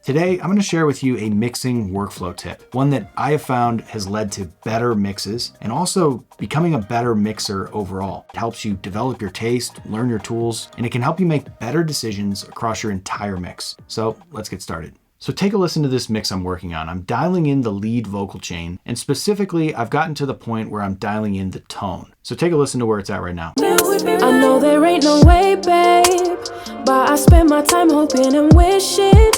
Today, I'm going to share with you a mixing workflow tip, one that I have found has led to better mixes and also becoming a better mixer overall. It helps you develop your taste, learn your tools, and it can help you make better decisions across your entire mix. So let's get started. So take a listen to this mix I'm working on. I'm dialing in the lead vocal chain, and specifically, I've gotten to the point where I'm dialing in the tone. So take a listen to where it's at right now. I know there ain't no way, babe, but I spend my time hoping and wishing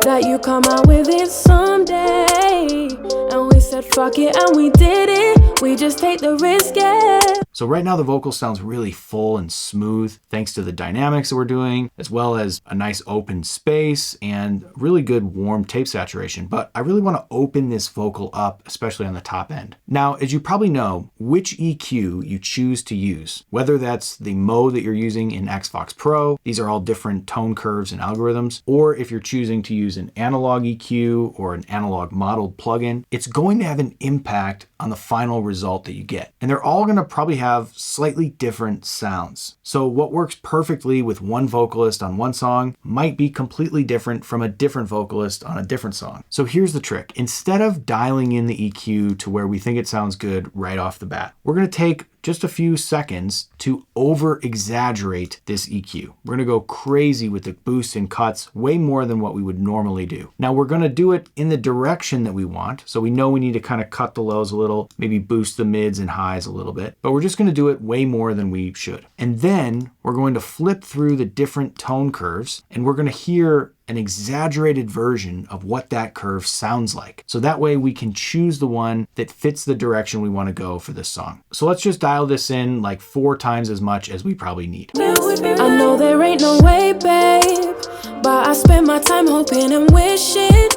that you come out with it someday. And we said fuck it and we did it. We just take the risk, yeah. So right now the vocal sounds really full and smooth thanks to the dynamics that we're doing, as well as a nice open space and really good warm tape saturation. But I really want to open this vocal up, especially on the top end. Now, as you probably know, which EQ you choose to use, whether that's the mode that you're using in Xbox Pro, these are all different tone curves and algorithms, or if you're choosing to use an analog EQ or an analog modeled plugin, it's going to have an impact on the final result that you get. And they're all going to probably have slightly different sounds. So what works perfectly with one vocalist on one song might be completely different from a different vocalist on a different song. So here's the trick. Instead of dialing in the EQ to where we think it sounds good right off the bat, we're going to take just a few seconds to over exaggerate this EQ. We're gonna go crazy with the boosts and cuts, way more than what we would normally do. Now we're gonna do it in the direction that we want. So we know we need to kind of cut the lows a little, maybe boost the mids and highs a little bit, but we're just gonna do it way more than we should. And then we're going to flip through the different tone curves and we're gonna hear an exaggerated version of what that curve sounds like. So that way we can choose the one that fits the direction we want to go for this song. So let's just dial this in like 4 times as much as we probably need. I know there ain't no way, babe, but I spend my time hoping and wishing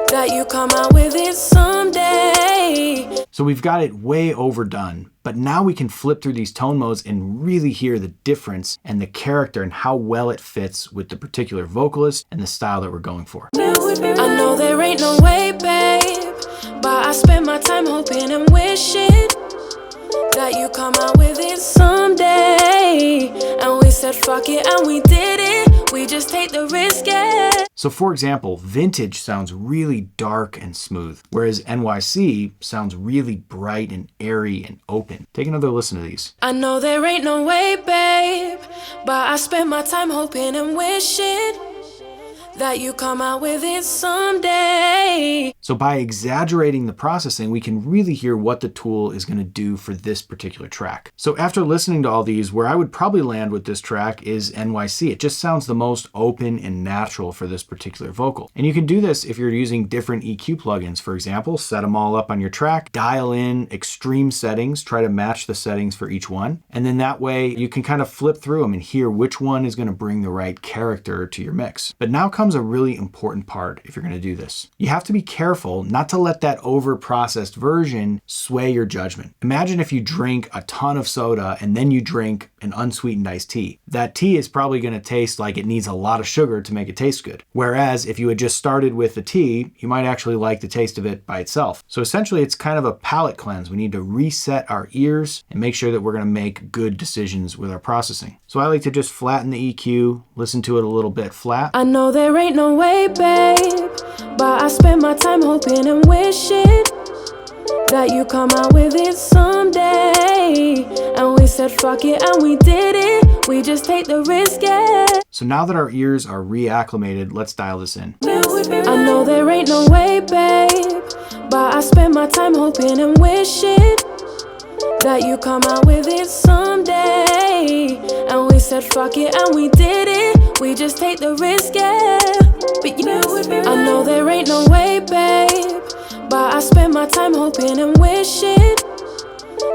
that you come out with it someday. So we've got it way overdone, but now we can flip through these tone modes and really hear the difference and the character and how well it fits with the particular vocalist and the style that we're going for. I know there ain't no way, babe, but I spend my time hoping and wishing that you come out with it someday. And we said fuck it and we did it. We just take the risk, yeah. So for example, Vintage sounds really dark and smooth, whereas NYC sounds really bright and airy and open. Take another listen to these. I know there ain't no way, babe, but I spend my time hoping and wishing that you come out with it someday. So by exaggerating the processing, we can really hear what the tool is going to do for this particular track. So after listening to all these, where I would probably land with this track is NYC. It just sounds the most open and natural for this particular vocal. And you can do this if you're using different EQ plugins. For example, set them all up on your track, dial in extreme settings, try to match the settings for each one. And then that way you can kind of flip through them and hear which one is going to bring the right character to your mix. But now comes a really important part if you're going to do this. You have to be careful not to let that over-processed version sway your judgment. Imagine if you drink a ton of soda and then you drink an unsweetened iced tea. That tea is probably going to taste like it needs a lot of sugar to make it taste good. Whereas if you had just started with the tea, you might actually like the taste of it by itself. So essentially it's kind of a palate cleanse. We need to reset our ears and make sure that we're going to make good decisions with our processing. So I like to just flatten the EQ, listen to it a little bit flat. I know there ain't no way, babe, but I spend my time hoping and wishing that you come out with it someday. And we said fuck it and we did it. We just take the risk, yeah. So now that our ears are reacclimated, let's dial this in. I know there ain't no way, babe, but I spend my time hoping and wishing that you come out with it someday. And we said fuck it and we did it. We just take the risk, yeah. But I know there ain't no way, babe, but I spend my time hoping and wishing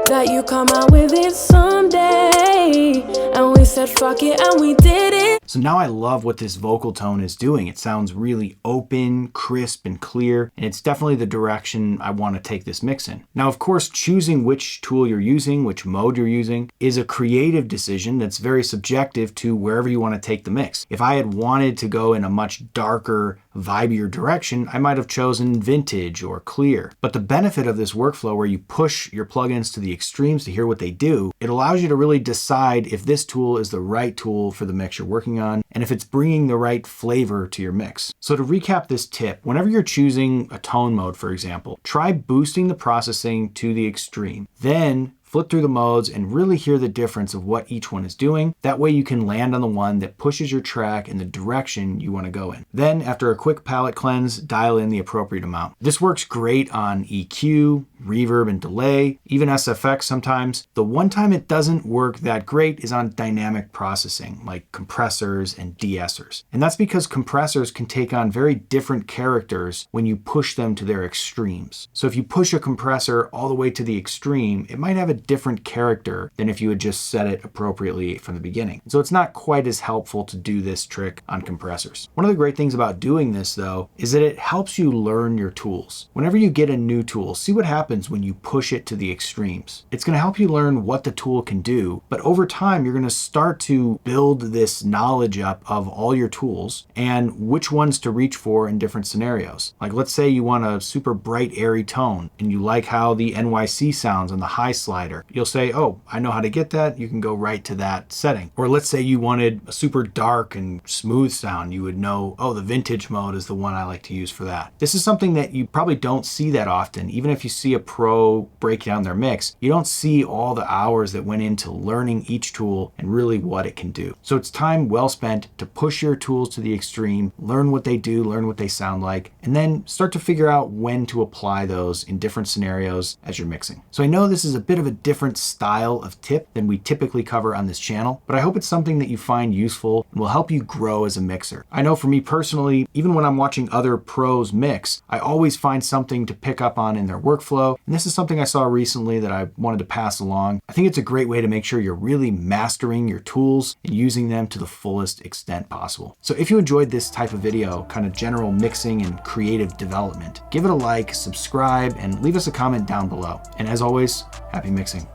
that you come out with it someday. And we said fuck it and we did it. So now I love what this vocal tone is doing. It sounds really open, crisp, and clear, and it's definitely the direction I want to take this mix in. Now, of course, choosing which tool you're using, which mode you're using, is a creative decision that's very subjective to wherever you want to take the mix. If I had wanted to go in a much darker, vibier direction, I might have chosen Vintage or Clear. But the benefit of this workflow where you push your plugins to the extremes to hear what they do, it allows you to really decide if this tool tool is the right tool for the mix you're working on, and if it's bringing the right flavor to your mix. So to recap this tip, whenever you're choosing a tone mode, for example, try boosting the processing to the extreme. Then flip through the modes and really hear the difference of what each one is doing. That way you can land on the one that pushes your track in the direction you want to go in. Then after a quick palette cleanse, dial in the appropriate amount. This works great on EQ, reverb and delay, even SFX sometimes. The one time it doesn't work that great is on dynamic processing, like compressors and de-essers. And that's because compressors can take on very different characters when you push them to their extremes. So if you push a compressor all the way to the extreme, it might have a different character than if you had just set it appropriately from the beginning. So it's not quite as helpful to do this trick on compressors. One of the great things about doing this though, is that it helps you learn your tools. Whenever you get a new tool, see what happens when you push it to the extremes. It's going to help you learn what the tool can do, but over time you're going to start to build this knowledge up of all your tools and which ones to reach for in different scenarios. Like let's say you want a super bright airy tone and you like how the NYC sounds on the high slider. You'll say, oh, I know how to get that. You can go right to that setting. Or let's say you wanted a super dark and smooth sound. You would know, oh, the vintage mode is the one I like to use for that. This is something that you probably don't see that often. Even if you see a pro break down their mix, you don't see all the hours that went into learning each tool and really what it can do. So it's time well spent to push your tools to the extreme, learn what they do, learn what they sound like, and then start to figure out when to apply those in different scenarios as you're mixing. So I know this is a bit of a different style of tip than we typically cover on this channel, but I hope it's something that you find useful and will help you grow as a mixer. I know for me personally, even when I'm watching other pros mix, I always find something to pick up on in their workflow, and this is something I saw recently that I wanted to pass along. I think it's a great way to make sure you're really mastering your tools and using them to the fullest extent possible. So if you enjoyed this type of video, kind of general mixing and creative development, give it a like, subscribe, and leave us a comment down below. And as always, happy mixing.